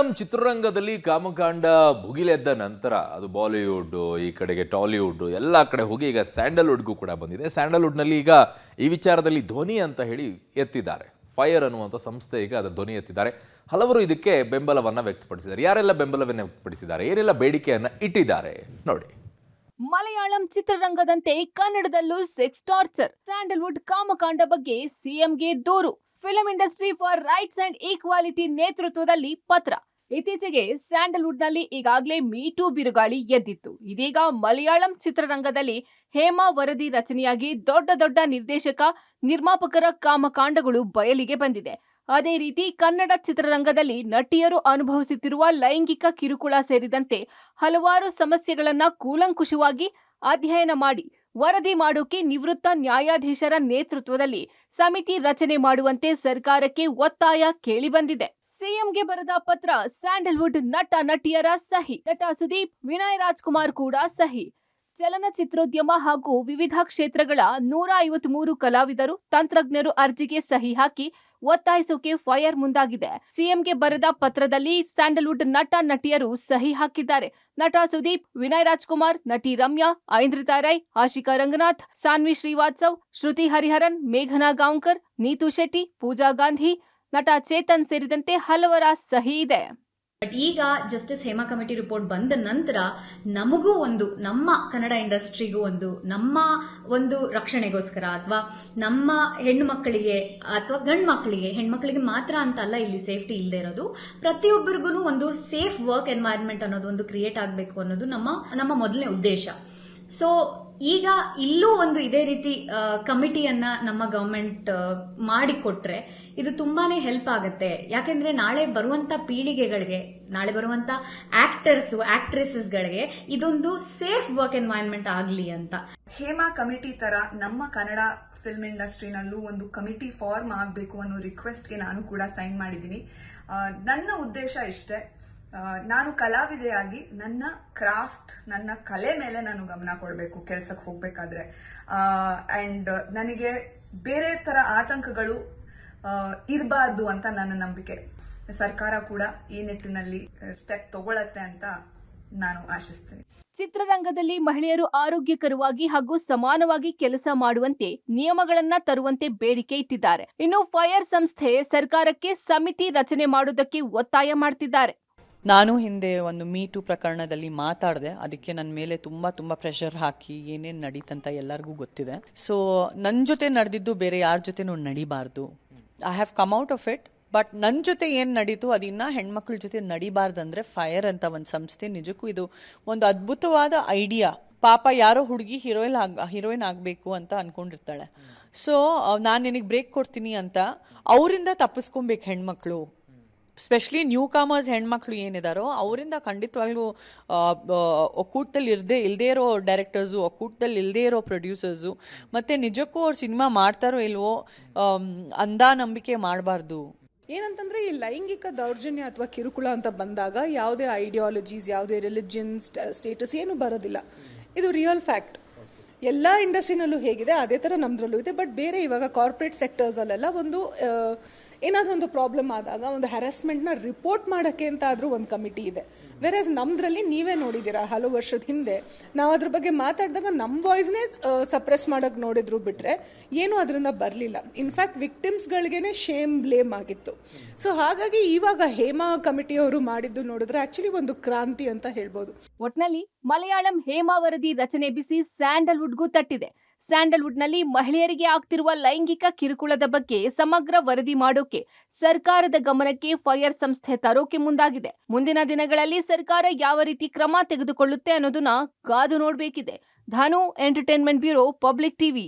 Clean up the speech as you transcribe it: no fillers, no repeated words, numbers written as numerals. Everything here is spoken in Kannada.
ಮಲಯಾಳಂ ಚಿತ್ರರಂಗದಲ್ಲಿ ಕಾಮಕಾಂಡ ಭುಗಿಲೆದ್ದ ನಂತರ ಅದು ಬಾಲಿವುಡ್ ಈ ಕಡೆಗೆ ಟಾಲಿವುಡ್ ಎಲ್ಲ ಕಡೆ ಹೋಗಿ ಈಗ ಸ್ಯಾಂಡಲ್ವುಡ್ಗೂ ಕೂಡ ಬಂದಿದೆ. ಸ್ಯಾಂಡಲ್ವುಡ್ನಲ್ಲಿ ಈಗ ಈ ವಿಚಾರದಲ್ಲಿ ಧ್ವನಿ ಅಂತ ಹೇಳಿ ಎತ್ತಿದ್ದಾರೆ. ಫೈರ್ ಅನ್ನುವಂಥ ಸಂಸ್ಥೆ ಈಗ ಅದರ ಧ್ವನಿ ಎತ್ತಿದ್ದಾರೆ. ಹಲವರು ಇದಕ್ಕೆ ಬೆಂಬಲವನ್ನು ವ್ಯಕ್ತಪಡಿಸಿದ್ದಾರೆ. ಯಾರೆಲ್ಲ ಬೆಂಬಲವನ್ನು ವ್ಯಕ್ತಪಡಿಸಿದ್ದಾರೆ, ಏನೆಲ್ಲ ಬೇಡಿಕೆಯನ್ನು ಇಟ್ಟಿದ್ದಾರೆ ನೋಡಿ. ಮಲಯಾಳಂ ಚಿತ್ರರಂಗದಂತೆ ಕನ್ನಡದಲ್ಲೂ ಸೆಕ್ಸ್ ಟಾರ್ಚರ್. ಸ್ಯಾಂಡಲ್ವುಡ್ ಕಾಮಕಾಂಡ ಬಗ್ಗೆ ಸಿಎಂಗೆ ದೂರು. Film industry for rights and equality ನೇತೃತ್ವದಲ್ಲಿ ಪತ್ರ. ಇತ್ತೀಚೆಗೆ ಸ್ಯಾಂಡಲ್ವುಡ್ನಲ್ಲಿ ಈಗಾಗಲೇ ಮೀಟೂ ಬಿರುಗಾಳಿ ಎದ್ದಿತ್ತು. ಇದೀಗ ಮಲಯಾಳಂ ಚಿತ್ರರಂಗದಲ್ಲಿ ಹೇಮಾ ವರದಿ ರಚನೆಯಾಗಿ ದೊಡ್ಡ ನಿರ್ದೇಶಕ ನಿರ್ಮಾಪಕರ ಕಾಮಕಾಂಡಗಳು ಬಯಲಿಗೆ ಬಂದಿದೆ. ಅದೇ ರೀತಿ ಕನ್ನಡ ಚಿತ್ರರಂಗದಲ್ಲಿ ನಟಿಯರು ಅನುಭವಿಸುತ್ತಿರುವ ಲೈಂಗಿಕ ಕಿರುಕುಳ ಸೇರಿದಂತೆ ಹಲವಾರು ಸಮಸ್ಯೆಗಳನ್ನ ಕೂಲಂಕುಷವಾಗಿ ಅಧ್ಯಯನ ಮಾಡಿ ವರದಿ ಮಾಡೋಕೆ ನಿವೃತ್ತ ನ್ಯಾಯಾಧೀಶರ ನೇತೃತ್ವದಲ್ಲಿ ಸಮಿತಿ ರಚನೆ ಮಾಡುವಂತೆ ಸರ್ಕಾರಕ್ಕೆ ಒತ್ತಾಯ ಕೇಳಿಬಂದಿದೆ. ಸಿಎಂಗೆ ಬರೆದ ಪತ್ರ ಸ್ಯಾಂಡಲ್ವುಡ್ ನಟ ನಟಿಯರ ಸಹಿ. ನಟ ಸುದೀಪ್, ವಿನಯ್ ರಾಜ್ಕುಮಾರ್ ಕೂಡ ಸಹಿ. ಚಲನಚಿತ್ರೋದ್ಯಮ ಹಾಗೂ ವಿವಿಧ ಕ್ಷೇತ್ರಗಳ 153 ಕಲಾವಿದರು, ತಂತ್ರಜ್ಞರು ಅರ್ಜಿಗೆ ಸಹಿ ಹಾಕಿ ಒತ್ತಾಯಿಸೋಕೆ ಫೈರ್ ಮುಂದಾಗಿದೆ. ಸಿಎಂಗೆ ಬರೆದ ಪತ್ರದಲ್ಲಿ ಸ್ಯಾಂಡಲ್ವುಡ್ ನಟ ನಟಿಯರು ಸಹಿ ಹಾಕಿದ್ದಾರೆ. ನಟ ಸುದೀಪ್, ವಿನಯ್ ರಾಜ್ಕುಮಾರ್, ನಟಿ ರಮ್ಯಾ, ಐಂದ್ರಿತಾ ರೈ, ಆಶಿಕಾ ರಂಗನಾಥ್, ಸಾನ್ವಿ ಶ್ರೀವಾತ್ಸವ್, ಶ್ರುತಿ ಹರಿಹರನ್, ಮೇಘನಾ ಗಾಂವ್ಕರ್, ನೀತು ಶೆಟ್ಟಿ, ಪೂಜಾ ಗಾಂಧಿ, ನಟ ಚೇತನ್ ಸೇರಿದಂತೆ ಹಲವರ ಸಹಿ ಇದೆ. ಬಟ್ ಈಗ ಜಸ್ಟಿಸ್ ಹೇಮಾ ಕಮಿಟಿ ರಿಪೋರ್ಟ್ ಬಂದ ನಂತರ ನಮಗೂ ನಮ್ಮ ಕನ್ನಡ ಇಂಡಸ್ಟ್ರಿಗೂ ನಮ್ಮ ರಕ್ಷಣೆಗೋಸ್ಕರ ಅಥವಾ ನಮ್ಮ ಹೆಣ್ಣು ಮಕ್ಕಳಿಗೆ ಅಥವಾ ಗಂಡು ಮಕ್ಕಳಿಗೆ, ಹೆಣ್ಮಕ್ಳಿಗೆ ಮಾತ್ರ ಅಂತ ಅಲ್ಲ ಇಲ್ಲಿ ಸೇಫ್ಟಿ ಇಲ್ಲದೆ ಇರೋದು, ಪ್ರತಿಯೊಬ್ಬರಿಗೂ ಒಂದು ಸೇಫ್ ವರ್ಕ್ ಎನ್ವೈರನ್ಮೆಂಟ್ ಅನ್ನೋದು ಕ್ರಿಯೇಟ್ ಆಗಬೇಕು ಅನ್ನೋದು ನಮ್ಮ ಮೊದಲನೇ ಉದ್ದೇಶ. ಸೊ ಈಗ ಇಲ್ಲೂ ಇದೇ ರೀತಿ ಕಮಿಟಿಯನ್ನ ನಮ್ಮ ಗವರ್ಮೆಂಟ್ ಮಾಡಿಕೊಟ್ರೆ ಇದು ತುಂಬಾನೇ ಹೆಲ್ಪ್ ಆಗುತ್ತೆ. ಯಾಕೆಂದ್ರೆ ನಾಳೆ ಬರುವಂತ ಪೀಳಿಗೆಗಳಿಗೆ, ನಾಳೆ ಬರುವಂತ ಆಕ್ಟರ್ಸ್ ಆಕ್ಟ್ರೆಸಸ್ಗಳಿಗೆ ಇದೊಂದು ಸೇಫ್ ವರ್ಕ್ ಎನ್ವೈರನ್ಮೆಂಟ್ ಆಗಲಿ ಅಂತ. ಹೇಮಾ ಕಮಿಟಿ ತರ ನಮ್ಮ ಕನ್ನಡ ಫಿಲ್ಮ್ ಇಂಡಸ್ಟ್ರಿನಲ್ಲೂ ಒಂದು ಕಮಿಟಿ ಫಾರ್ಮ್ ಆಗಬೇಕು ಅನ್ನೋ ರಿಕ್ವೆಸ್ಟ್ಗೆ ನಾನು ಕೂಡ ಸೈನ್ ಮಾಡಿದ್ದೀನಿ. ನನ್ನ ಉದ್ದೇಶ ಇಷ್ಟೇ, ನಾನು ಕಲಾವಿದೆಯಾಗಿ ನನ್ನ ಕ್ರಾಫ್ಟ್, ನನ್ನ ಕಲೆ ಮೇಲೆ ನಾನು ಗಮನ ಕೊಡಬೇಕು ಕೆಲ್ಸಕ್ಕೆ ಹೋಗ್ಬೇಕಾದ್ರೆ. ಅಂಡ್ ನನಗೆ ಬೇರೆ ತರ ಆತಂಕಗಳು ಇರಬಾರ್ದು ಅಂತ ನನ್ನ ನಂಬಿಕೆ. ಸರ್ಕಾರ ಕೂಡ ಈ ನಿಟ್ಟಿನಲ್ಲಿ ಸ್ಟೆಪ್ ತಗೊಳತ್ತೆ ಅಂತ ನಾನು ಆಶಿಸ್ತೇನೆ. ಚಿತ್ರರಂಗದಲ್ಲಿ ಮಹಿಳೆಯರು ಆರೋಗ್ಯಕರವಾಗಿ ಹಾಗೂ ಸಮಾನವಾಗಿ ಕೆಲಸ ಮಾಡುವಂತೆ ನಿಯಮಗಳನ್ನ ತರುವಂತೆ ಬೇಡಿಕೆ ಇಟ್ಟಿದ್ದಾರೆ. ಇನ್ನು ಫೈರ್ ಸಂಸ್ಥೆ ಸರ್ಕಾರಕ್ಕೆ ಸಮಿತಿ ರಚನೆ ಮಾಡುವುದಕ್ಕೆ ಒತ್ತಾಯ ಮಾಡ್ತಿದ್ದಾರೆ. ನಾನು ಹಿಂದೆ ಒಂದು ಮೀಟು ಪ್ರಕರಣದಲ್ಲಿ ಮಾತಾಡಿದೆ. ಅದಕ್ಕೆ ನನ್ನ ಮೇಲೆ ತುಂಬಾ ಪ್ರೆಷರ್ ಹಾಕಿ ಏನೇನು ನಡೀತಂತ ಎಲ್ಲರಿಗೂ ಗೊತ್ತಿದೆ. ಸೊ ನನ್ನ ಜೊತೆ ನಡೆದಿದ್ದು ಬೇರೆ ಯಾರ ಜೊತೆನೂ ನಡಿಬಾರ್ದು. I have come out of it. But ನನ್ನ ಜೊತೆ ಏನು ನಡೀತು ಅದಿನ್ನ ಹೆಣ್ಮಕ್ಳ ಜೊತೆ ನಡಿಬಾರ್ದಂದ್ರೆ ಫೈರ್ ಅಂತ ಒಂದು ಸಂಸ್ಥೆ, ನಿಜಕ್ಕೂ ಇದು ಒಂದು ಅದ್ಭುತವಾದ ಐಡಿಯಾ. ಪಾಪ ಯಾರೋ ಹುಡುಗಿ ಹೀರೋಯಿನ್ ಆಗಬೇಕು ಅಂತ ಅನ್ಕೊಂಡಿರ್ತಾಳೆ. ಸೊ ನಾನು ನಿನಗೆ ಬ್ರೇಕ್ ಕೊಡ್ತೀನಿ ಅಂತ ಅವರಿಂದ ತಪ್ಪಿಸ್ಕೊಬೇಕು ಹೆಣ್ಮಕ್ಳು. ಸ್ಪೆಷಲಿ ನ್ಯೂ ಕಾಮರ್ಸ್ ಹೆಣ್ಮಕ್ಳು ಏನಿದಾರೋ ಅವರಿಂದ ಖಂಡಿತವಾಗ್ಲೂ ಒಕ್ಕೂಟದಲ್ಲಿ ಇಲ್ಲದೇ ಇರೋ ಡೈರೆಕ್ಟರ್ಸು, ಒಕ್ಕೂಟದಲ್ಲಿ ಇಲ್ಲದೇ ಇರೋ ಪ್ರೊಡ್ಯೂಸರ್ಸು, ಮತ್ತೆ ನಿಜಕ್ಕೂ ಅವ್ರು ಸಿನಿಮಾ ಮಾಡ್ತಾರೋ ಇಲ್ವೋ ನಂಬಿಕೆ ಮಾಡಬಾರ್ದು. ಏನಂತಂದ್ರೆ ಈ ಲೈಂಗಿಕ ದೌರ್ಜನ್ಯ ಅಥವಾ ಕಿರುಕುಳ ಅಂತ ಬಂದಾಗ ಯಾವುದೇ ಐಡಿಯಾಲಜೀಸ್, ಯಾವುದೇ ರಿಲಿಜನ್, ಸ್ಟೇಟಸ್ ಏನು ಬರೋದಿಲ್ಲ. ಇದು ರಿಯಲ್ ಫ್ಯಾಕ್ಟ್. ಎಲ್ಲ ಇಂಡಸ್ಟ್ರಿನಲ್ಲೂ ಹೇಗಿದೆ ಅದೇ ತರ ನಮ್ದ್ರಲ್ಲೂ ಇದೆ. ಬಟ್ ಬೇರೆ ಇವಾಗ ಕಾರ್ಪೊರೇಟ್ ಸೆಕ್ಟರ್ಸ್ ಅಲ್ಲೆಲ್ಲ ಏನಾದ್ರೂ ಒಂದು ಪ್ರಾಬ್ಲಮ್ ಆದಾಗ ಒಂದು ಹ್ಯಾರಾಸ್ಮೆಂಟ್ ನ ರಿಪೋರ್ಟ್ ಮಾಡಕ್ಕೆ ಅಂತ ಆದ್ರೂ ಒಂದು ಕಮಿಟಿ ಇದೆ. ವೆರಸ್ ನಮ್ದ್ರಲ್ಲಿ ನೀವೇ ನೋಡಿದೀರಾ, ಹಲವು ವರ್ಷದ ಹಿಂದೆ ನಾವು ಅದ್ರ ಬಗ್ಗೆ ಮಾತಾಡಿದಾಗ ನಮ್ ವಾಯ್ಸ್ನೇ ಸಪ್ರೆಸ್ ಮಾಡಕ್ ನೋಡಿದ್ರು ಬಿಟ್ರೆ ಏನು ಅದರಿಂದ ಬರ್ಲಿಲ್ಲ. ಇನ್ಫ್ಯಾಕ್ಟ್ ವಿಕ್ಟಿಮ್ಸ್ ಗಳಿಗೆನೆ ಶೇಮ್ ಬ್ಲೇಮ್ ಆಗಿತ್ತು. ಸೊ ಹಾಗಾಗಿ ಇವಾಗ ಹೇಮಾ ಕಮಿಟಿಯವರು ಮಾಡಿದ್ದು ನೋಡಿದ್ರೆ ಆಕ್ಚುಲಿ ಒಂದು ಕ್ರಾಂತಿ ಅಂತ ಹೇಳ್ಬೋದು. ಒಟ್ನಲ್ಲಿ ಮಲಯಾಳಂ ಹೇಮಾ ವರದಿ ರಚನೆ ಬಿಸಿ ಸ್ಯಾಂಡಲ್ವುಡ್ಗೂ ತಟ್ಟಿದೆ. ಸ್ಯಾಂಡಲ್ವುಡ್ನಲ್ಲಿ ಮಹಿಳೆಯರಿಗೆ ಆಗ್ತಿರುವ ಲೈಂಗಿಕ ಕಿರುಕುಳದ ಬಗ್ಗೆ ಸಮಗ್ರ ವರದಿ ಮಾಡೋಕೆ ಸರ್ಕಾರದ ಗಮನಕ್ಕೆ ಫೈರ್ ಸಂಸ್ಥೆ ತರೋಕೆ ಮುಂದಾಗಿದೆ. ಮುಂದಿನ ದಿನಗಳಲ್ಲಿ ಸರ್ಕಾರ ಯಾವ ರೀತಿ ಕ್ರಮ ತೆಗೆದುಕೊಳ್ಳುತ್ತೆ ಅನ್ನೋದನ್ನ ಕಾದು ನೋಡಬೇಕಿದೆ. ಧಾನು, ಎಂಟರ್ಟೈನ್ಮೆಂಟ್ ಬ್ಯೂರೋ, ಪಬ್ಲಿಕ್ ಟಿವಿ.